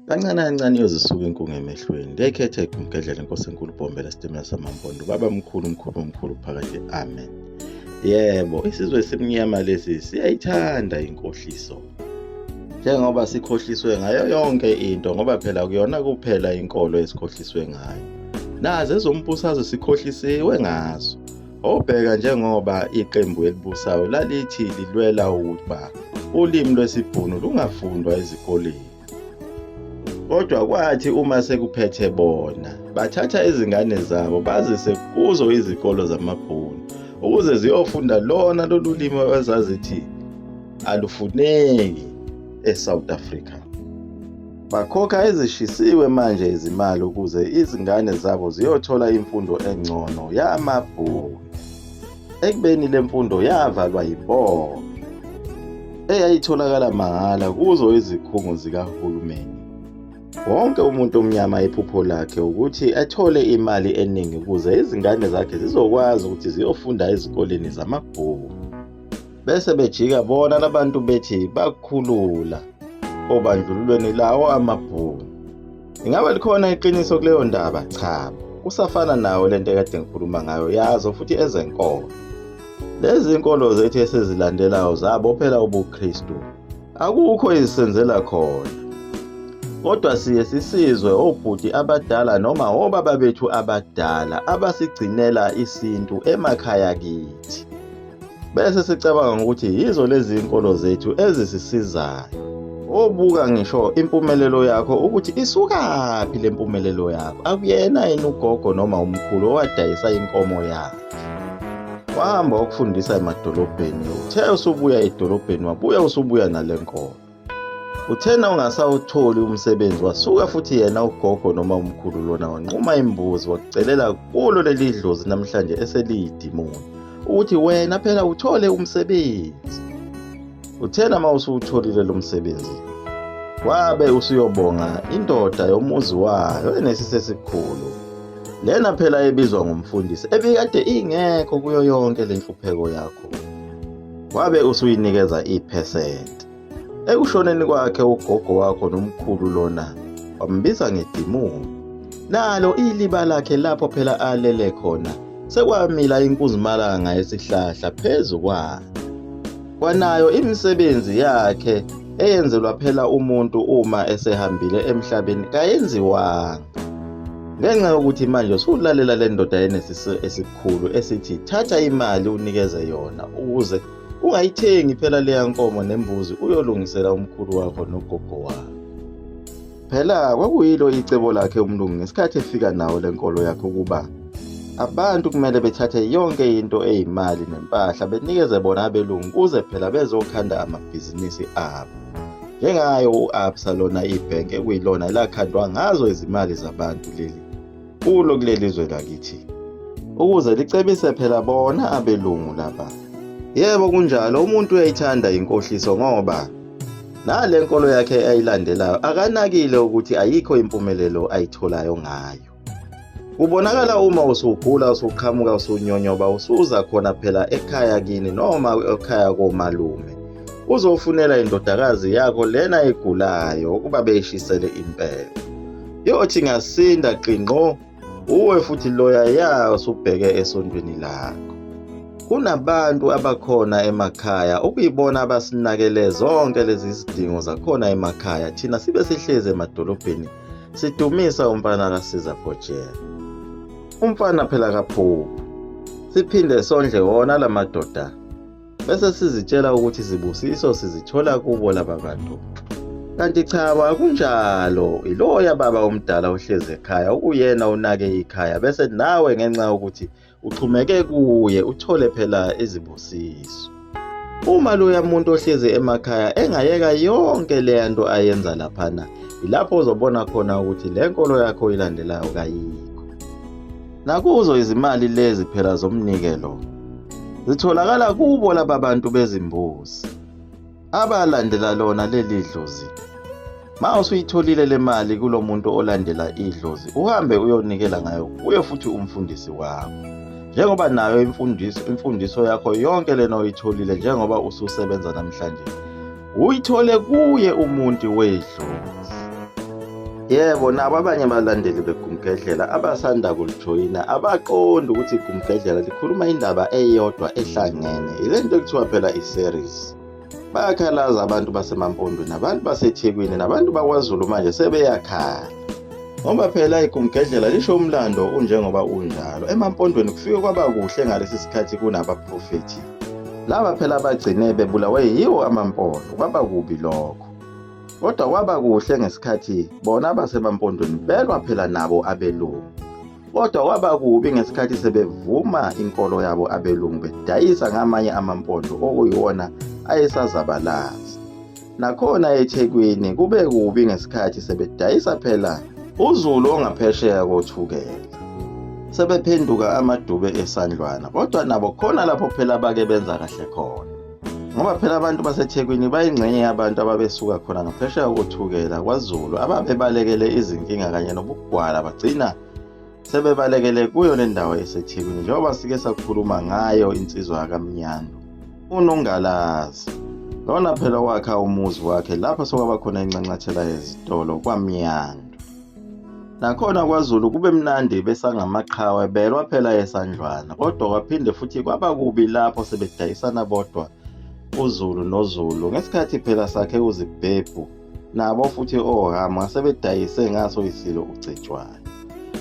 Kancane kancane iyozisuka inkungu emehlweni. Ngekhetha igumgedlela Nkosi enkulu Bombela sitimela samampondo. Baba mkhulu mkhulu mkhulu phakathi. Amen. Yebo, isizwe esimnyama lesi siyayithanda inkohliso. Njengoba sikhohliswe ngayo yonke into ngoba phela kuyona kuphela inkolo esikhohliswe ngayo. Nazo ezombusazwe sikhohlisiwe ngazo. Obheka njengoba iqembu elibusayo lalithi lilwela ukuba ulimi lwesiBhunu lungafundwa ezikoleni. Kodwa kwathi uma sekuphethe bona, bathatha izingane zabo bazise kuzo izikolo zamaBhunu ukuze ziyofunda lona lolu limi abazazithi alufuneki eSouth Africa. Bakhokha ezishisiwe manje izimali ukuze izingane zabo ziyothola imfundo engcono yamaBhunu. Ekubeni le mfundo yavalwa yibona eyayitholakala mahhala kuzo izikhungo zikahulumeni. Wonke umuntu omnyama iphupho lakhe ukuthi athole imali eningi ukuze izingane zakhe zizokwazi ukuthi ziyofunda ezikoleni zamaBhunu. Bese bejika bona labantu bethi bakhulula obandlululweni lawo amaBhunu. Ingaba likhona iqiniso kuleyo ndaba? Cha. Kusafana nawo lento ekade ngikhuluma ngayo yazo futhi ezenkolo. Lezi inkolo zethu esizilandelayo zabo phela ubuKristu. Akukho izisenzela khona. Kodwa siye sisizwe obhuti abadala noma obaba bethu abadala abasigcinela isintu emakhaya kithi. Bese sicabanga ukuthi yizo lezi inkolo zethu ezisisizayo. Obuka ngisho impumelelo yakho ukuthi isukaphi le mpumelelo yakho. Akuyena yena ugogo noma umkhulu owadayisa inkomo yakhe. Wahamba ukufundisa emadolobheni. Uthe usubuya edolobheni wabuya usubuya nale nkomo. Uthena ungasawutholi umsebenzi wasuka futhi yena ugogo noma umkhulu lona wanquma imbuzi wakucelela kulo leli dlozi namhlanje eseliyidimoni ukuthi wena phela uthole umsebenzi. Uthena mawusuwutholile lo msebenzi wabe usuyobonga indoda yomuzi wayo enesise esikhulu. Lena phela ebizwa ngumfundisi ebikade ingekho kuyo yonke le nhlupheko yakho. Wabe usuyinikeza iphesenti. Ekushoneni kwakhe ugogo wakho nomkhulu lona wambiza ngedimoni. Nalo iliba lakhe lapho phela alele khona sekwamila inkuzimalanga esihlahla phezu kwayo. Kwanayo imisebenzi yakhe eyenzelwa phela umuntu uma esehambile emhlabeni kayenziwanga. Ngenxa yokuthi manje usulalela le ndoda enesisi esikhulu esithi thatha imali unikeze yona ukuze ungayithengi phela leya nkomo nembuzi uyolungisela umkhulu wakho nogogo wakho. Phela kwakuyilo icebo lakhe umlungu ngesikhathi efika nawo lenkolo yakhe ukuba abantu kumele bethathe yonke into eyimali nempahla benikeze bona abelungu kuze phela bezokhanda amabhizinisi abo. Njengayo u-Absa lona ibhenki ekuyilona lakhandwa ngazo izimali zabantu leli kulo kuleli zwe lakithi ukuze licebise phela bona abelungu laba. Yebo kunjalo umuntu uyayithanda inkohliso ngoba nale nkolo yakhe ayilandelayo akanakile ukuthi ayikho impumelelo ayitholayo ngayo. Kubonakala uma usugula usuqhamuka usunyonyoba usuza khona phela ekhaya kini noma ekhaya komalume uzofunela indodakazi yakho lena egulayo ukuba beyishisele impela. Yothi ngasinda qinqo uwe futhi loya yayo usubheke esontweni lakho. Kunabantu abakhona emakhaya ukuyibona abasinakele zonke lezi zidingo zakhona emakhaya thina sibe sihleze emadolobheni sidumisa umfana kaSiza Potjela. Umfana phela kaPhuphu siphinde sondle wona lamadoda bese sizitshela ukuthi izibusiso sizithola kubo laba bantu. Kanti cha akunjalo. Iloya baba omdala ohleze ekhaya ukuyena unake ikhaya bese nawe ngenxa ukuthi uxhumeke kuye uthole phela izibusiso. Uma loya muntu ohleze emakhaya engayeka yonke le nto ayenza laphana ilapho uzobona khona ukuthi le nkolo yakho ilandelayo kayikho. Nakuzo izimali lezi phela zomnikelo zitholakala kubo laba bantu bezimbuzi abalandela lona leli dlozi. Ma usuyitholile le mali kulo muntu olandela idlozi uhambe uyonikela ngayo kuye futhi umfundisi wakho. Njengoba nayo imfundiso yakho yonke lena oyitholile njengoba ususebenza namhlanje uyithole kuye umuntu wedlozi. Yebo, nabo abanye abalandeli beGumgedlela abasanda kulijoyina abaqondi ukuthi iGumgedlela likhuluma indaba eyodwa ehlangene, ile nto ekuthiwa phela i-series. Bayakhalaza abantu basemampondweni, abantu baseThekwini nabantu bakwaZulu manje sebeyakhala. Ngoba phela iGumgedlela lisho umlando unjengoba unjalo. Emampondweni kufike kwaba kuhle ngalesi sikhathi kunabaprofethi. Laba phela bagcine bebulawe yiwo amampondo, kwaba kubi lokho. Kodwa kwaba kuhle ngesikhathi bona abasemampondweni belwa phela nabo abelungu. Kodwa kwaba kubi ngesikhathi sebevuma inkolo yabo abelungu bedayisa ngamanye amampondo okuyiwona ayesazabalaza. Nakhona eThekwini kube kubi ngesikhathi sebedayisa phela uZulu ongaphesheya kothukela. Sebephenduka amadube esandlwana, kodwa nabo khona lapho phela bake benza kahle khona. Ngoba phela abantu baseThekwini bayingxenye yabantu ababesuka khona ngaphesheya kothukela kwaZulu ababebalekele izinkinga kanye nobugwala bagcina sebebalekele kuyo le ndawo eseThekwini njengoba sike sakhuluma ngayo insizwa yakamNyando uNongalazi. Lona phela wakha umuzi wakhe lapho sokwaba khona inxanxathela yezitolo kwaMnyando. Nakhona kwaZulu kube mnandi besangamaqhawe belwa phela esandlwana, kodwa kwaphinde futhi kwaba kubi lapho sebedayisana bodwa uZulu noZulu ngesikhathi phela sakhe uZibhebhu nabo futhi oHamu sebedayise ngaso isilo uCetshwayo.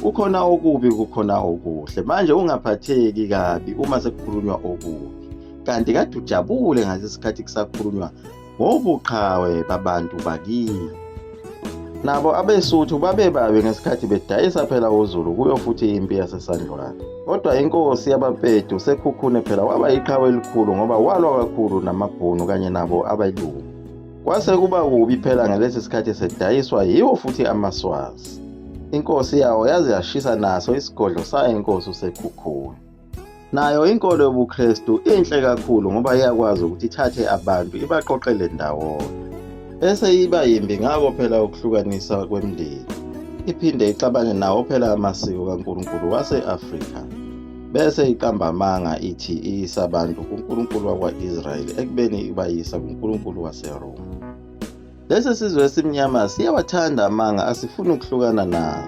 Kukhona okubi kukhona okuhle, manje ungaphatheki kabi uma sekukhulunywa okubi, kanti kade ujabule ngalesi sikhathi kusakhulunywa ngobuqhawe babantu bakini. Nabo abeSuthu babebabi ngesikhathi bedayisa phela uZulu kuyo futhi impi yasesandlwana. Kodwa inkosi yabaPedu uSekhukhune phela waba iqhawe elikhulu ngoba walwa kakhulu namaBhunu kanye nabo abelungu. Kwase kuba kubi phela ngalesi sikhathi sedayiswa yiwo futhi amaSwazi. Inkosi yawo yaze yashisa naso isigodlo sayo inkosi uSekhukhune. Nayo inkolo yobuKristu inhle kakhulu ngoba iyakwazi ukuthi ithathe abantu ibaqoqele ndawonye. Bese iba yimbi ngako phela ukuhlukanisa kwemindeni. Iphinde ixabane nawo phela amasiko kaNkulunkulu wase-Afrika. Bese iqamba amanga ithi iyisa abantu kuNkulunkulu wakwa-Israyeli ekubeni ibayisa kuNkulunkulu waseRoma. Lesi sizwe esimnyama siyawathanda amanga, asifuni ukuhlukana nawo.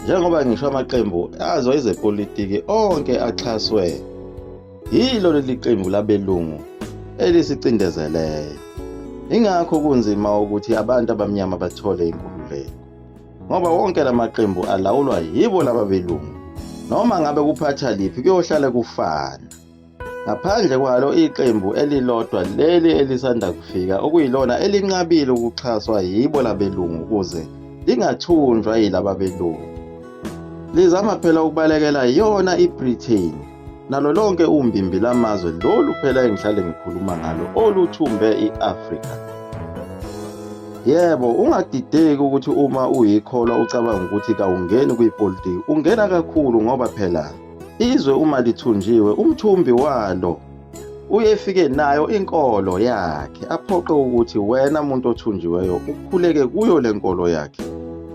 Njengoba ngisho amaqembu azo ezepolitiki onke axhaswe yilo leli qembu labelungu elisicindezeleyo. Ingakho kunzima ukuthi abantu abamnyama bathole inkululeko, ngoba wonke lamaqembu alawulwa yibo laba belungu. Noma ngabe kuphatha liphi kuyohlala kufana. Ngaphandle kwalo iqembu elilodwa leli elisanda kufika okuyilona elinqabile ukuxhaswa yibo labelungu ukuze lingathunjwa yilaba belungu. Lizama phela ukubalekela yona iBritain nalo lonke umbimbi lamazwe lolu phela engihlale ngikhuluma ngalo oluthumbe iAfrika. Yebo, ungadideki ukuthi uma uyikholwa ucabanga ukuthi kawungeni kwipolitiki. Ungena kakhulu ngoba phela izwe uma lithunjiwe umthumbi walo uyefike nayo inkolo yakhe aphoqe ukuthi wena muntu othunjiweyo ukhuleke kuyo le nkolo yakhe,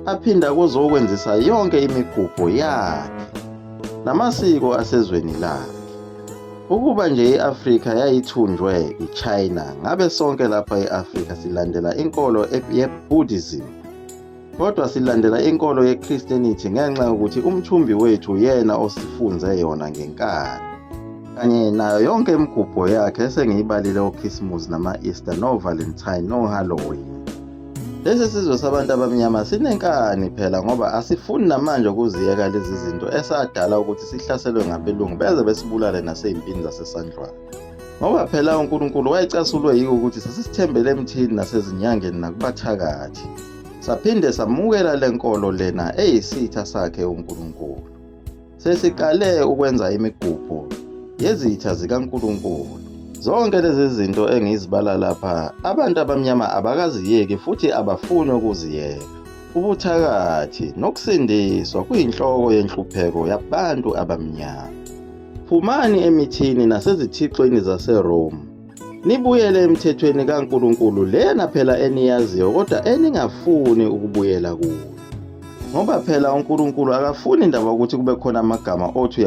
aphinda kuzokwenzisa yonke imigubho yakhe namasiko asezweni lakhe. Ukuba nje iAfrika yayithunjwe iChina, ngabe sonke lapha eAfrika silandela inkolo yeBuddhism, kodwa silandela inkolo yeChristianity ngenxa yokuthi umthumbi wethu yena osifunze yona ngenkani. Kanye nayo yonke imigubho yakhe esengiyibalile oChristmas nama-Easter noValentine noHalloween. Lesi sizwe sabantu abamnyama sinenkani phela ngoba asifuni namanje ukuziyeka lezi zinto esadala ukuthi sihlaselwe ngabelungu beze besibulale nasey'mpini zasesandlwana. Ngoba phela uNkulunkulu wayecasulwe yiko ukuthi sasisithembele emthini nasezinyangeni nakubathakathi. Saphinde samukela le nkolo lena eyisitha sakhe uNkulunkulu. Sesiqale ukwenza imigubho yezitha zikaNkulunkulu. Zonke lezi zinto engizibala lapha abantu abamnyama abakaziyeki futhi abafuni ukuziyeka. Ubuthakathi nokusindiswa kuyinhloko yenhlupheko yabantu abamnyama. Phumani emithini nasezithixweni zaseRoma. Nibuyele emthethweni kaNkulunkulu lena phela eniyaziyo kodwa eningafuni ukubuyela kuwo. Ngoba phela uNkulunkulu akafuni indaba ukuthi kube khona amagama othi